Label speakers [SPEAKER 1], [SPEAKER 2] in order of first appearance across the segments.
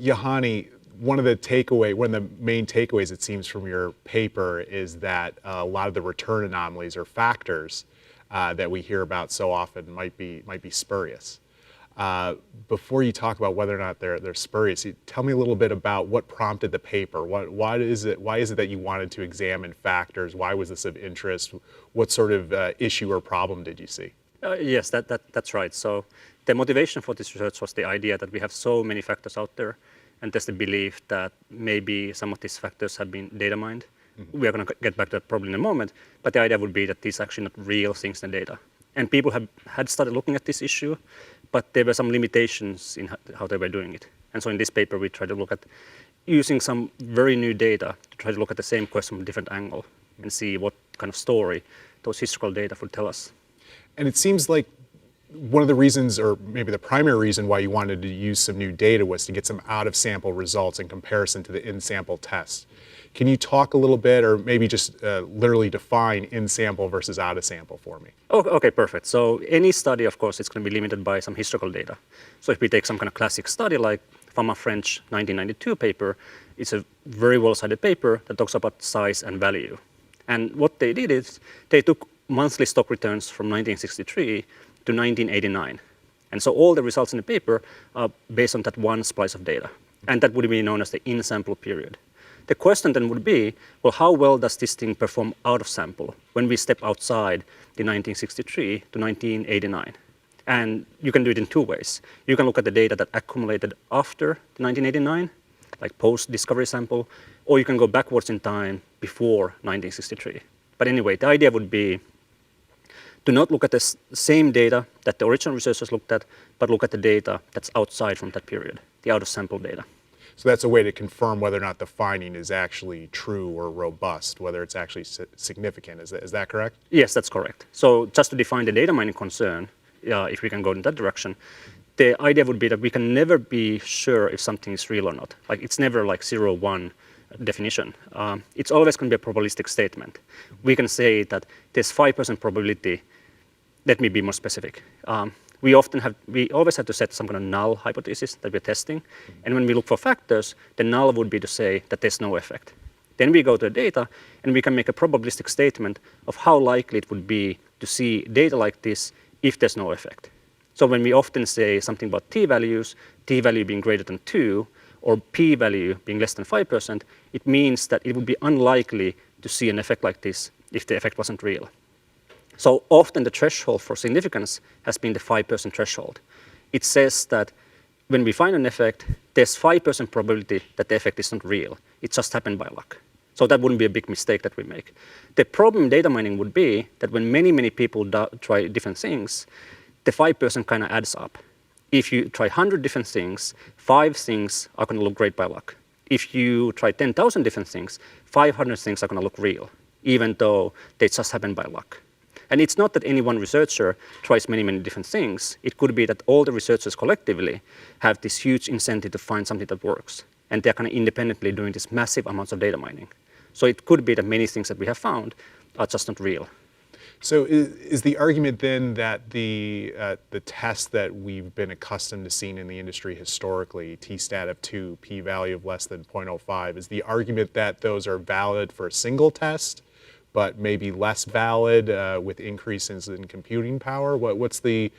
[SPEAKER 1] Juhani, one of the main takeaways it seems from your paper is that a lot of the return anomalies or factors that we hear about so often might be spurious. Before you talk about whether or not they're spurious, tell me a little bit about what prompted the paper. Why is it that you wanted to examine factors? Why was this of interest? What sort of issue or problem did you see?
[SPEAKER 2] Yes, that's right. So the motivation for this research was the idea that we have so many factors out there, and there's the belief that maybe some of these factors have been data mined. Mm-hmm. We are going to get back to that probably in a moment, but the idea would be that these are actually not real things in data. And people had started looking at this issue, but there were some limitations in how they were doing it. And so in this paper, we tried to look at using some very new data to try to look at the same question from a different angle and see what kind of story those historical data would tell us.
[SPEAKER 1] And it seems like one of the reasons, or maybe the primary reason why you wanted to use some new data was to get some out-of-sample results in comparison to the in-sample test. Can you talk a little bit, or maybe just literally define in-sample versus out-of-sample for me?
[SPEAKER 2] Oh, okay, perfect. So any study, of course, it's going to be limited by some historical data. So if we take some kind of classic study like Fama French 1992 paper, it's a very well-cited paper that talks about size and value. And what they did is they took monthly stock returns from 1963 to 1989. And so all the results in the paper are based on that one splice of data. And that would be known as the in-sample period. The question then would be, well, how well does this thing perform out of sample when we step outside the 1963 to 1989? And you can do it in two ways. You can look at the data that accumulated after the 1989, like post-discovery sample, or you can go backwards in time before 1963. But anyway, the idea would be to not look at the same data that the original researchers looked at, but look at the data that's outside from that period, the out-of-sample data.
[SPEAKER 1] So that's a way to confirm whether or not the finding is actually true or robust, whether it's actually significant. Is that correct?
[SPEAKER 2] Yes, that's correct. So just to define the data mining concern, if we can go in that direction, the idea would be that we can never be sure if something is real or not. Like it's never like 0-1 definition. It's always going to be a probabilistic statement. We can say that there's 5% probability. Let me be more specific. We always have to set some kind of null hypothesis that we're testing. And when we look for factors, the null would be to say that there's no effect. Then we go to the data and we can make a probabilistic statement of how likely it would be to see data like this if there's no effect. So when we often say something about t-values, t-value being greater than 2, or p-value being less than 5%, it means that it would be unlikely to see an effect like this if the effect wasn't real. So often the threshold for significance has been the 5% threshold. It says that when we find an effect, there's 5% probability that the effect is not real. It just happened by luck. So that wouldn't be a big mistake that we make. The problem in data mining would be that when many people try different things, the 5% kind of adds up. If you try 100 different things, 5 things are going to look great by luck. If you try 10,000 different things, 500 things are going to look real, even though they just happen by luck. And it's not that any one researcher tries many different things. It could be that all the researchers collectively have this huge incentive to find something that works. And they're kind of independently doing this massive amounts of data mining. So it could be that many things that we have found are just not real.
[SPEAKER 1] So is the argument then that the test that we've been accustomed to seeing in the industry historically, t-stat of 2, p-value of less than 0.05, is the argument that those are valid for a single test, but maybe less valid with increases in computing power? What's the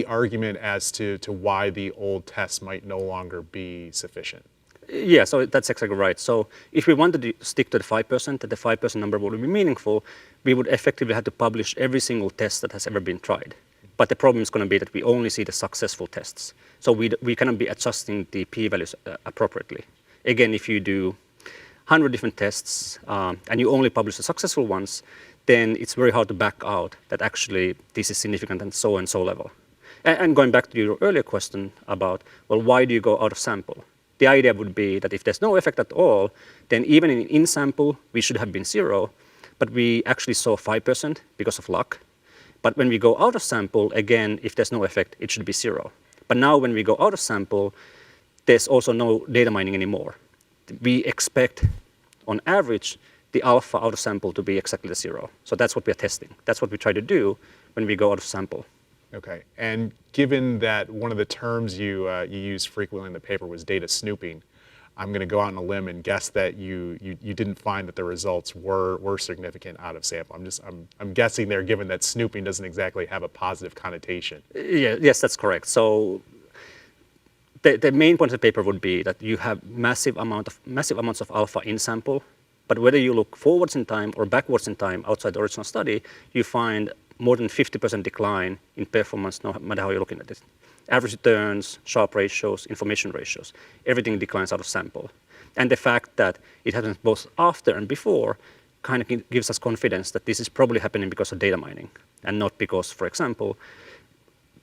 [SPEAKER 1] argument as to why the old tests might no longer be sufficient?
[SPEAKER 2] Yeah, so that's exactly right. So if we wanted to stick to the 5%, that the 5% number would be meaningful, we would effectively have to publish every single test that has ever been tried. But the problem is going to be that we only see the successful tests. So we cannot be adjusting the p-values appropriately. Again, if you do 100 different tests and you only publish the successful ones, then it's very hard to back out that actually this is significant at so and so level. And going back to your earlier question about, well, why do you go out of sample? The idea would be that if there's no effect at all, then even in sample, we should have been 0, but we actually saw 5% because of luck. But when we go out of sample, again, if there's no effect, it should be 0. But now when we go out of sample, there's also no data mining anymore. We expect, on average, the alpha out of sample to be exactly the 0. So that's what we're testing. That's what we try to do when we go out of sample.
[SPEAKER 1] Okay, and given that one of the terms you used frequently in the paper was data snooping, I'm going to go out on a limb and guess that you didn't find that the results were significant out of sample. I'm guessing there, given that snooping doesn't exactly have a positive connotation.
[SPEAKER 2] Yeah, yes, that's correct. So the main point of the paper would be that you have massive amounts of alpha in sample, but whether you look forwards in time or backwards in time outside the original study, you find more than 50% decline in performance, no matter how you're looking at it. Average returns, Sharpe ratios, information ratios, everything declines out of sample. And the fact that it happens both after and before kind of gives us confidence that this is probably happening because of data mining and not because, for example,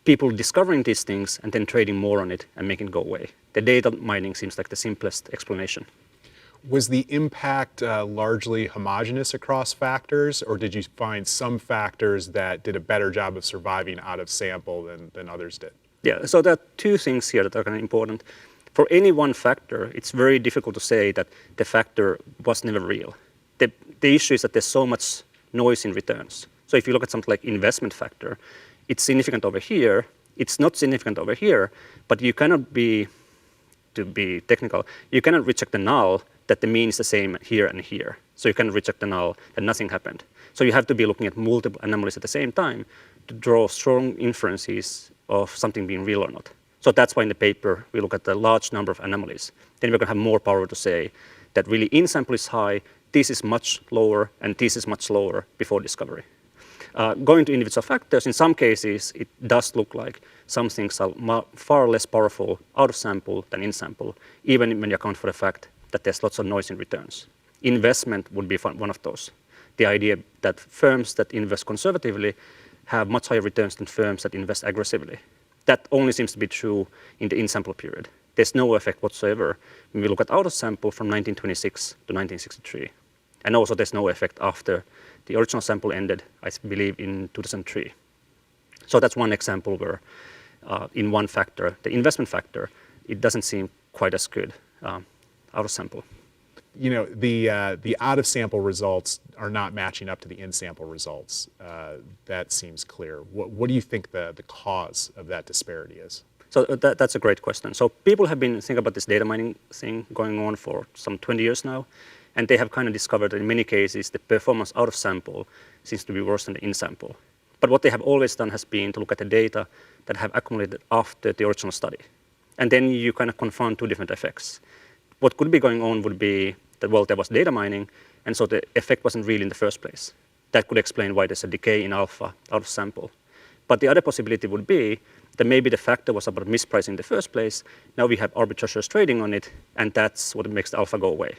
[SPEAKER 2] people discovering these things and then trading more on it and making it go away. The data mining seems like the simplest explanation.
[SPEAKER 1] Was the impact largely homogeneous across factors, or did you find some factors that did a better job of surviving out of sample than others did?
[SPEAKER 2] Yeah, so there are two things here that are kind of important. For any one factor, it's very difficult to say that the factor was never real. The issue is that there's so much noise in returns. So if you look at something like investment factor, it's significant over here, it's not significant over here, but you cannot be, to be technical, you cannot reject the null that the mean is the same here and here. So you can reject the null that nothing happened. So you have to be looking at multiple anomalies at the same time to draw strong inferences of something being real or not. So that's why in the paper we look at the large number of anomalies. Then we're going to have more power to say that really in sample is high, this is much lower, and this is much lower before discovery. Going to individual factors, in some cases it does look like some things are far less powerful out of sample than in sample, even when you account for the fact that there's lots of noise in returns. Investment would be one of those. The idea that firms that invest conservatively have much higher returns than firms that invest aggressively. That only seems to be true in the in-sample period. There's no effect whatsoever when we look at out of sample from 1926 to 1963. And also there's no effect after the original sample ended, I believe, in 2003. So that's one example where in one factor, the investment factor, it doesn't seem quite as good out of sample.
[SPEAKER 1] You know, the out of sample results are not matching up to the in sample results. That seems clear. What do you think the cause of that disparity is?
[SPEAKER 2] So that's a great question. So people have been thinking about this data mining thing going on for some 20 years now, and they have kind of discovered that in many cases the performance out of sample seems to be worse than the in sample. But what they have always done has been to look at the data that have accumulated after the original study. And then you kind of confront two different effects. What could be going on would be that, well, there was data mining, and so the effect wasn't real in the first place. That could explain why there's a decay in alpha out of sample. But the other possibility would be that maybe the factor was about mispricing in the first place. Now we have arbitrageurs trading on it, and that's what makes the alpha go away.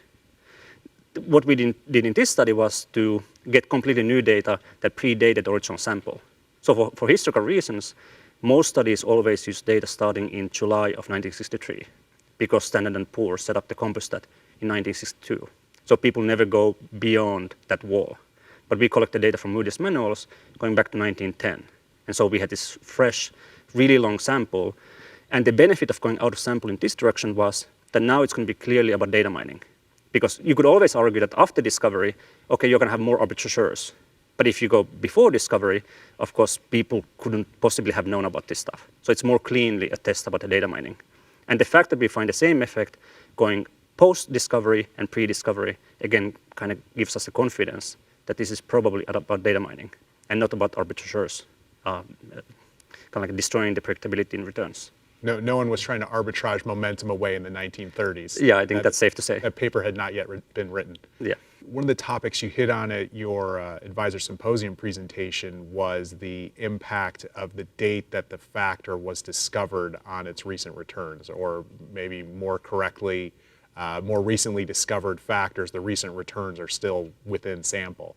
[SPEAKER 2] What we did in this study was to get completely new data that predated the original sample. So for historical reasons, most studies always use data starting in July of 1963. Because Standard & Poor's set up the Compustat in 1962. So people never go beyond that wall. But we collect the data from Moody's manuals going back to 1910. And so we had this fresh, really long sample. And the benefit of going out of sample in this direction was that now it's going to be clearly about data mining. Because you could always argue that after discovery, okay, you're going to have more arbitrageurs. But if you go before discovery, of course, people couldn't possibly have known about this stuff. So it's more cleanly a test about the data mining. And the fact that we find the same effect going post-discovery and pre-discovery, again, kind of gives us the confidence that this is probably about data mining and not about arbitrageurs, kind of like destroying the predictability in returns.
[SPEAKER 1] No one was trying to arbitrage momentum away in the 1930s.
[SPEAKER 2] Yeah, I think that's safe to say.
[SPEAKER 1] That paper had not yet been written.
[SPEAKER 2] Yeah.
[SPEAKER 1] One of the topics you hit on at your advisor symposium presentation was the impact of the date that the factor was discovered on its recent returns, or maybe more correctly, more recently discovered factors, the recent returns are still within sample.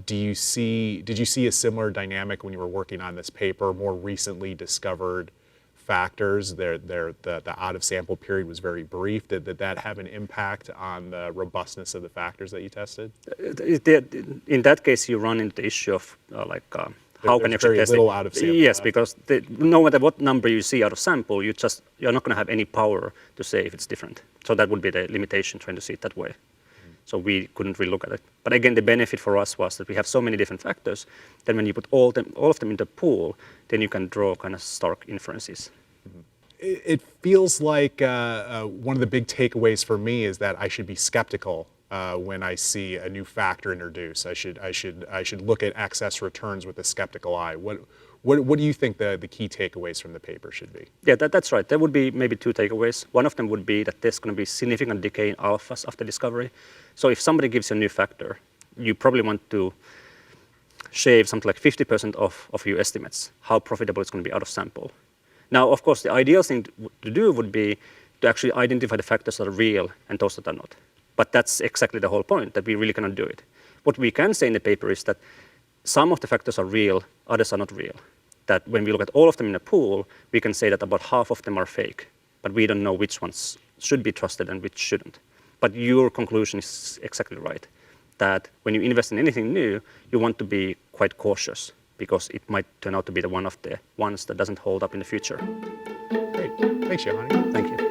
[SPEAKER 1] Did you see a similar dynamic when you were working on this paper, more recently discovered factors, the out of sample period was very brief. Did that have an impact on the robustness of the factors that you tested?
[SPEAKER 2] In that case, you run into the issue of how can you actually test it?
[SPEAKER 1] Little out of sample.
[SPEAKER 2] Yes, because no matter what number you see out of sample, you're not going to have any power to say if it's different. So that would be the limitation, trying to see it that way. so we couldn't really look at it. But again, the benefit for us was that we have so many different factors that when you put all of them in the pool, then you can draw kind of stark inferences.
[SPEAKER 1] It feels like one of the big takeaways for me is that I should be skeptical when I see a new factor introduced. I should look at excess returns with a skeptical eye. What do you think the key takeaways from the paper should be?
[SPEAKER 2] Yeah, that's right. There would be maybe two takeaways. One of them would be that there's going to be significant decay in alphas after discovery. So if somebody gives you a new factor, you probably want to shave something like 50% of your estimates, how profitable it's going to be out of sample. Now, of course, the ideal thing to do would be to actually identify the factors that are real and those that are not. But that's exactly the whole point, that we really cannot do it. What we can say in the paper is that some of the factors are real, others are not real. That when we look at all of them in a pool, we can say that about half of them are fake, but we don't know which ones should be trusted and which shouldn't. But your conclusion is exactly right, that when you invest in anything new, you want to be quite cautious, because it might turn out to be one of the ones that doesn't hold up in the future.
[SPEAKER 1] Great. Thanks, Juhani.
[SPEAKER 2] Thank you.